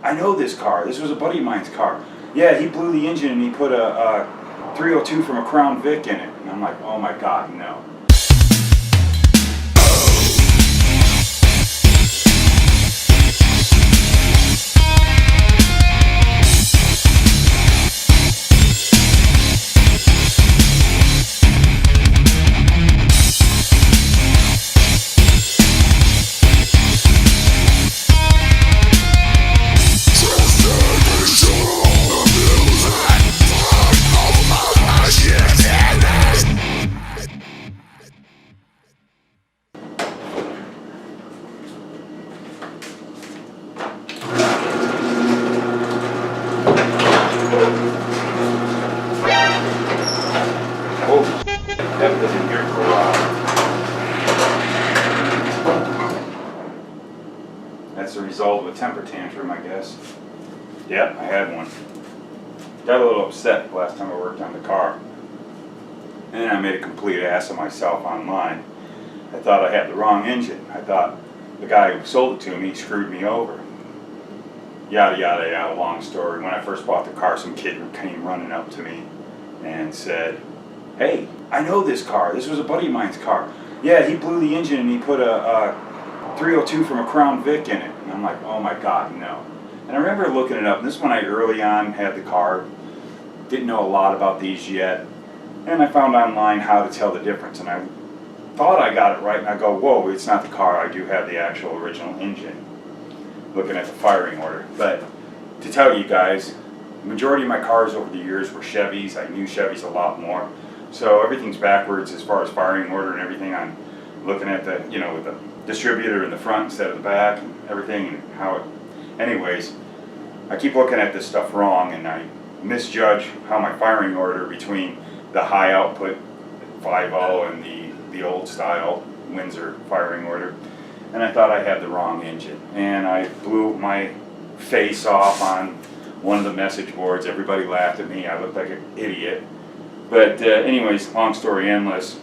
I know this car. This was a buddy of mine's car. Yeah, he blew the engine and he put a 302 from a Crown Vic in it. And I'm like, oh my God, no. Haven't been in here for a while. That's the result of a temper tantrum, I guess. Yep, I had one. Got a little upset last time I worked on the car. And then I made a complete ass of myself online. I thought I had the wrong engine. I thought the guy who sold it to me screwed me over. Yada yada yada, long story. When I first bought the car, some kid came running up to me and said, hey, I know this car. This was a buddy of mine's car. Yeah, he blew the engine and he put a 302 from a Crown Vic in it. And I'm like, oh my God, no. And I remember looking it up. And this is when I early on had the car. Didn't know a lot about these yet. And I found online how to tell the difference. And I thought I got it right. And I go, whoa, it's not the car. I do have the actual original engine. Looking at the firing order. But to tell you guys, the majority of my cars over the years were Chevys. I knew Chevys a lot more. So everything's backwards as far as firing order and everything. I'm looking at the, you know, with the distributor in the front instead of the back and everything and how it, anyways, I keep looking at this stuff wrong and I misjudge how my firing order between the high output 5.0 and the old style Windsor firing order. And I thought I had the wrong engine. And I blew my face off on one of the message boards. Everybody laughed at me. I looked like an idiot. But anyways, long story endless,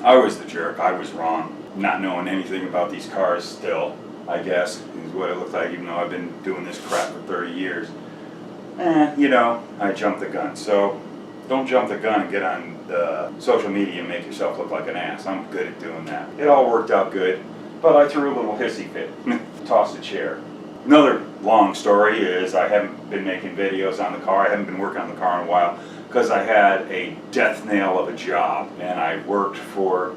I was the jerk. I was wrong. Not knowing anything about these cars still, I guess, is what it looked like, even though I've been doing this crap for 30 years. You know, I jumped the gun. So don't jump the gun and get on the social media and make yourself look like an ass. I'm good at doing that. It all worked out good, but I threw a little hissy fit. Tossed a chair. Another long story is I haven't been making videos on the car. I haven't been working on the car in a while because I had a death nail of a job and I worked for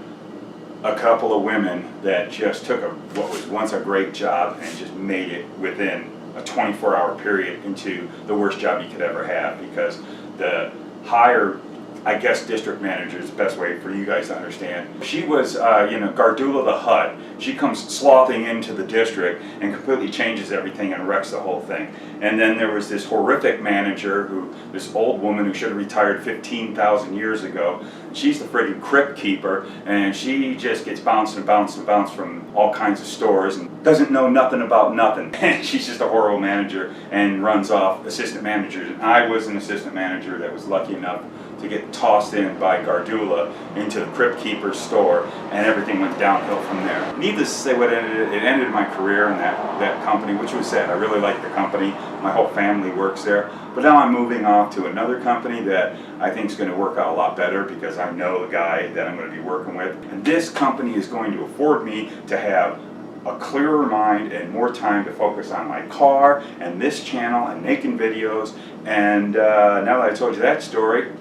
a couple of women that just took what was once a great job and just made it within a 24-hour period into the worst job you could ever have, because the higher, I guess, district manager is the best way for you guys to understand. She was, Gardula the Hut. She comes slothing into the district and completely changes everything and wrecks the whole thing. And then there was this horrific manager, this old woman who should have retired 15,000 years ago. She's the friggin' crypt keeper, and she just gets bounced and bounced and bounced from all kinds of stores and doesn't know nothing about nothing. And she's just a horrible manager and runs off assistant managers. And I was an assistant manager that was lucky enough to get tossed in by Gardula into the Crypt Keeper's store, and everything went downhill from there. Needless to say, it ended my career in that company, which was sad. I really liked the company. My whole family works there. But now I'm moving off to another company that I think is going to work out a lot better because I know the guy that I'm going to be working with. And this company is going to afford me to have a clearer mind and more time to focus on my car and this channel and making videos. And now that I told you that story,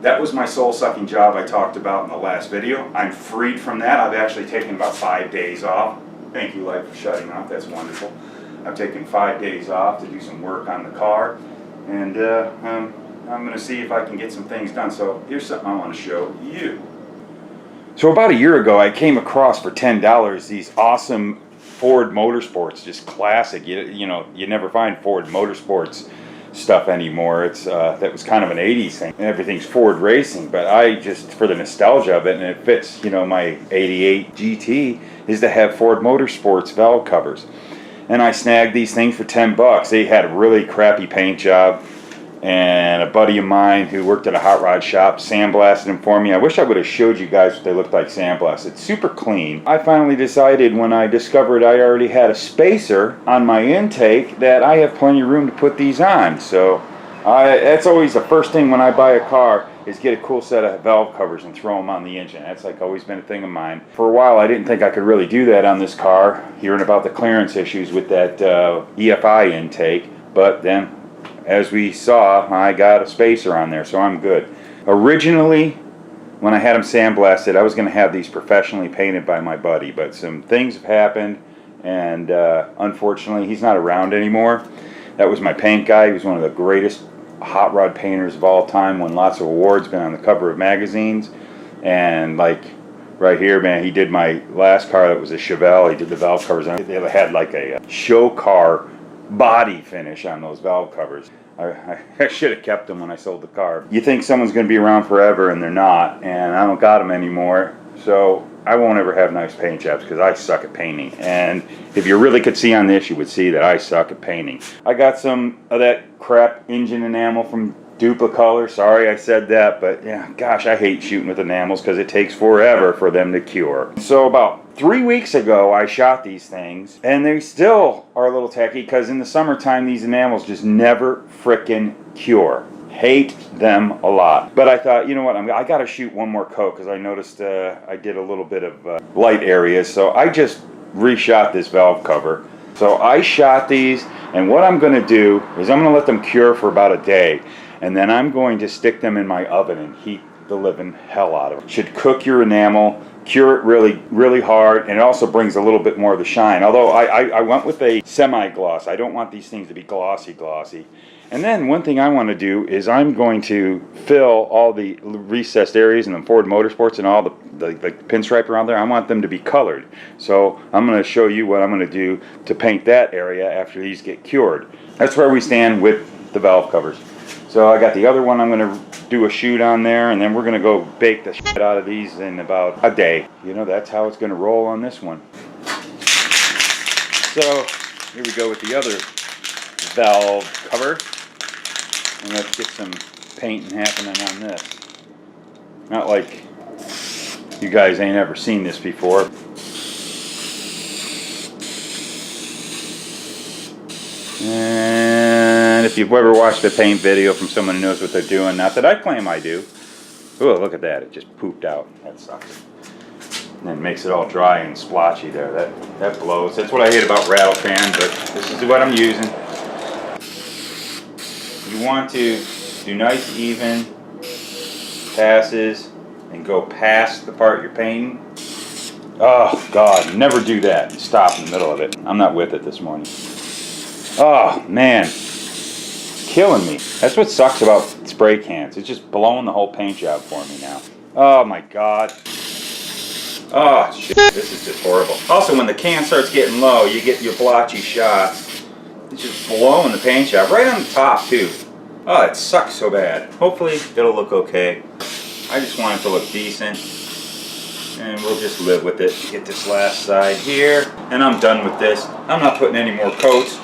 that was my soul-sucking job I talked about in the last video. I'm freed from that. I've actually taken about 5 days off. Thank you, Light, for shutting off. That's wonderful. I've taken 5 days off to do some work on the car. And I'm going to see if I can get some things done. So here's something I want to show you. So about a year ago, I came across for $10 these awesome Ford Motorsports, just classic. You know, you never find Ford Motorsports stuff anymore. It's that was kind of an 80s thing. Everything's Ford racing, but I just, for the nostalgia of it, and it fits, you know, my 88 GT, is to have Ford Motorsports valve covers. And I snagged these things for $10. They had a really crappy paint job. and a buddy of mine who worked at a hot rod shop sandblasted them for me. I wish I would have showed you guys what they looked like sandblasted. It's super clean. I finally decided when I discovered I already had a spacer on my intake that I have plenty of room to put these on. So that's always the first thing when I buy a car, is get a cool set of valve covers and throw them on the engine. That's like always been a thing of mine. For a while I didn't think I could really do that on this car, hearing about the clearance issues with that EFI intake, but then as we saw, I got a spacer on there, so I'm good. Originally, when I had them sandblasted, I was going to have these professionally painted by my buddy, but some things have happened, and unfortunately he's not around anymore. That was my paint guy. He was one of the greatest hot rod painters of all time, won lots of awards, been on the cover of magazines, and like right here, man, he did my last car that was a Chevelle. He did the valve covers on it. They had like a show car body finish on those valve covers. I should have kept them when I sold the car. You think someone's going to be around forever, and they're not, and I don't got them anymore, so I won't ever have nice paint jobs because I suck at painting. And if you really could see on this, you would see that I suck at painting. I got some of that crap engine enamel from Duplicolor. Sorry I said that, but yeah, gosh, I hate shooting with enamels because it takes forever for them to cure. So about 3 weeks ago I shot these things, and they still are a little tacky because in the summertime these enamels just never frickin' cure. Hate them a lot. But I thought, you know what, I got to shoot one more coat because I noticed I did a little bit of light areas, so I just reshot this valve cover. So I shot these, and what I'm going to do is I'm going to let them cure for about a day, and then I'm going to stick them in my oven and heat the living hell out of them. Should cook your enamel, cure it really, really hard, and it also brings a little bit more of the shine. Although I went with a semi-gloss. I don't want these things to be glossy. And then one thing I want to do is I'm going to fill all the recessed areas in the Ford Motorsports and all the pinstripe around there. I want them to be colored. So I'm going to show you what I'm going to do to paint that area after these get cured. That's where we stand with the valve covers. So I got the other one I'm going to do a shoot on there, and then we're going to go bake the shit out of these in about a day. You know, that's how it's going to roll on this one. So here we go with the other valve cover. And let's get some painting happening on this. Not like you guys ain't ever seen this before. And if you've ever watched a paint video from someone who knows what they're doing, not that I claim I do. Oh, look at that, it just pooped out. That sucks. And then makes it all dry and splotchy there. That blows. That's what I hate about rattle can, but this is what I'm using. You want to do nice even passes and go past the part you're painting. Oh God, never do that. Stop in the middle of it. I'm not with it this morning. Oh man, it's killing me. That's what sucks about spray cans. It's just blowing the whole paint job for me now. Oh my God. Oh shit, this is just horrible. Also, when the can starts getting low, you get your blotchy shots. It's just blowing the paint job right on the top too. Oh, it sucks so bad. Hopefully it'll look okay. I just want it to look decent, and we'll just live with it. Get this last side here, and I'm done with this. I'm not putting any more coats.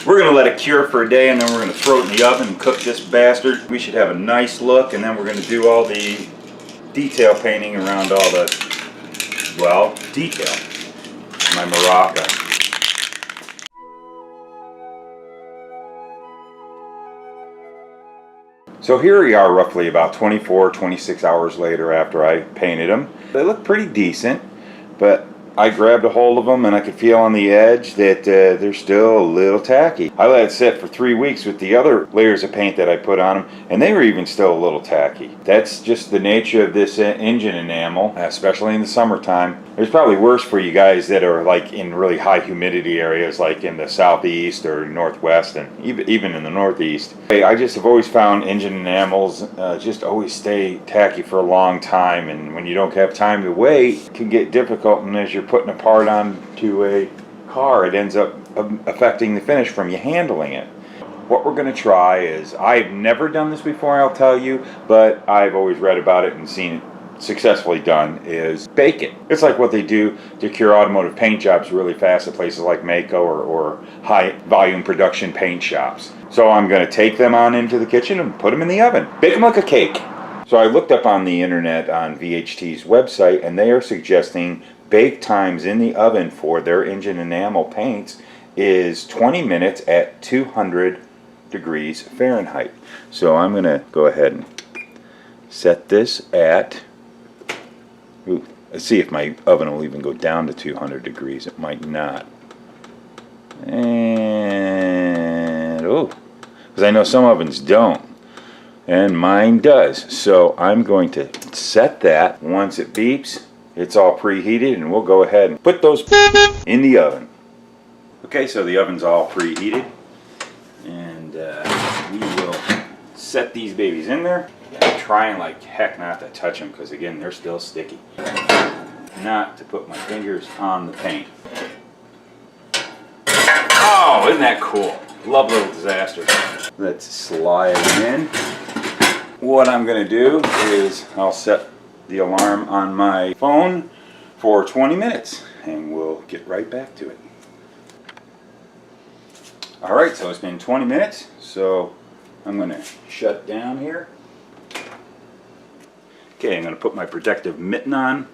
We're gonna let it cure for a day, and then we're gonna throw it in the oven and cook this bastard. We should have a nice look, and then we're gonna do all the detail painting around all the, well, detail. My maraca. So here we are roughly about 24, 26 hours later after I painted them. They look pretty decent, but I grabbed a hold of them and I could feel on the edge that they're still a little tacky. I let it sit for 3 weeks with the other layers of paint that I put on them, and they were even still a little tacky. That's just the nature of this engine enamel, especially in the summertime. It's probably worse for you guys that are like in really high humidity areas like in the southeast or northwest, and even in the northeast. I just have always found engine enamels just always stay tacky for a long time, and when you don't have time to wait, it can get difficult, and as you're putting a part onto a car, it ends up affecting the finish from you handling it. What we're going to try is, I've never done this before, I'll tell you, but I've always read about it and seen successfully done is bake it. It's like what they do to cure automotive paint jobs really fast at places like Mako or high volume production paint shops. So I'm going to take them on into the kitchen and put them in the oven. Bake them like a cake. So I looked up on the internet on VHT's website, and they are suggesting bake times in the oven for their Engine Enamel paints is 20 minutes at 200 degrees Fahrenheit. So I'm going to go ahead and set this at, let's see if my oven will even go down to 200 degrees. It might not. And, because I know some ovens don't. And mine does. So I'm going to set that. Once it beeps, it's all preheated, and we'll go ahead and put those in the oven. Okay, so the oven's all preheated. And we will set these babies in there. I'm trying like heck not to touch them because, again, they're still sticky. Not to put my fingers on the paint. Oh, isn't that cool? Love little disasters. Let's slide them in. What I'm going to do is I'll set the alarm on my phone for 20 minutes and we'll get right back to it. Alright, so it's been 20 minutes, so I'm going to shut down here. Okay, I'm going to put my protective mitten on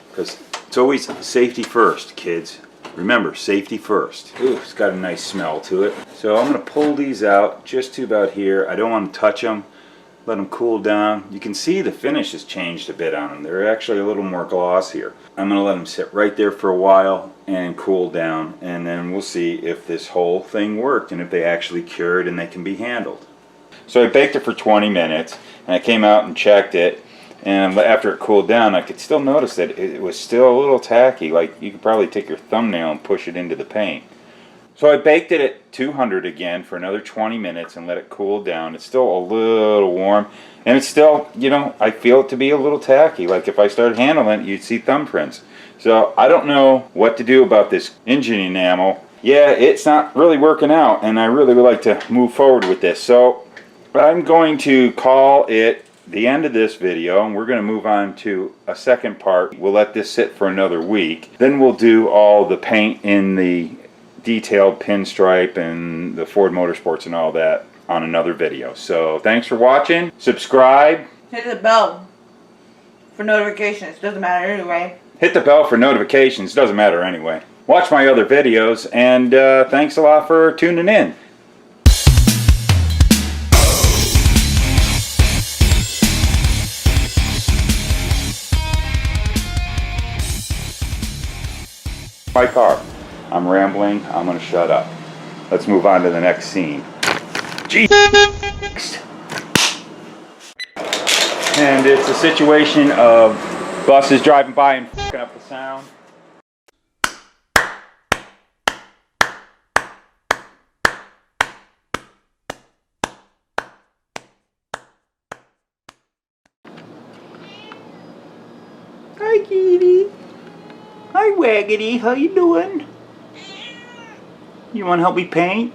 because it's always safety first, kids. Remember, safety first. Ooh, it's got a nice smell to it. So I'm going to pull these out just to about here. I don't want to touch them. Let them cool down. You can see the finish has changed a bit on them. They're actually a little more glossier. I'm going to let them sit right there for a while and cool down, and then we'll see if this whole thing worked and if they actually cured and they can be handled. So I baked it for 20 minutes and I came out and checked it, and after it cooled down I could still notice that it was still a little tacky. Like you could probably take your thumbnail and push it into the paint. So I baked it at 200 again for another 20 minutes and let it cool down. It's still a little warm, and it's still, you know, I feel it to be a little tacky. Like if I started handling it, you'd see thumbprints. So I don't know what to do about this Engine Enamel. Yeah, it's not really working out, and I really would like to move forward with this. So I'm going to call it the end of this video, and we're going to move on to a second part. We'll let this sit for another week. Then we'll do all the paint in the detailed pinstripe and the Ford Motorsports and all that on another video. So thanks for watching. Subscribe. Hit the bell for notifications. Doesn't matter anyway. Hit the bell for notifications. Doesn't matter anyway. Watch my other videos, and thanks a lot for tuning in. My car. I'm rambling. I'm going to shut up. Let's move on to the next scene. Jeez. And it's a situation of buses driving by and fucking up the sound. Hi, Kitty. Hi, Waggity. How you doing? You want to help me paint?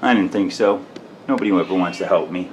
I didn't think so. Nobody ever wants to help me.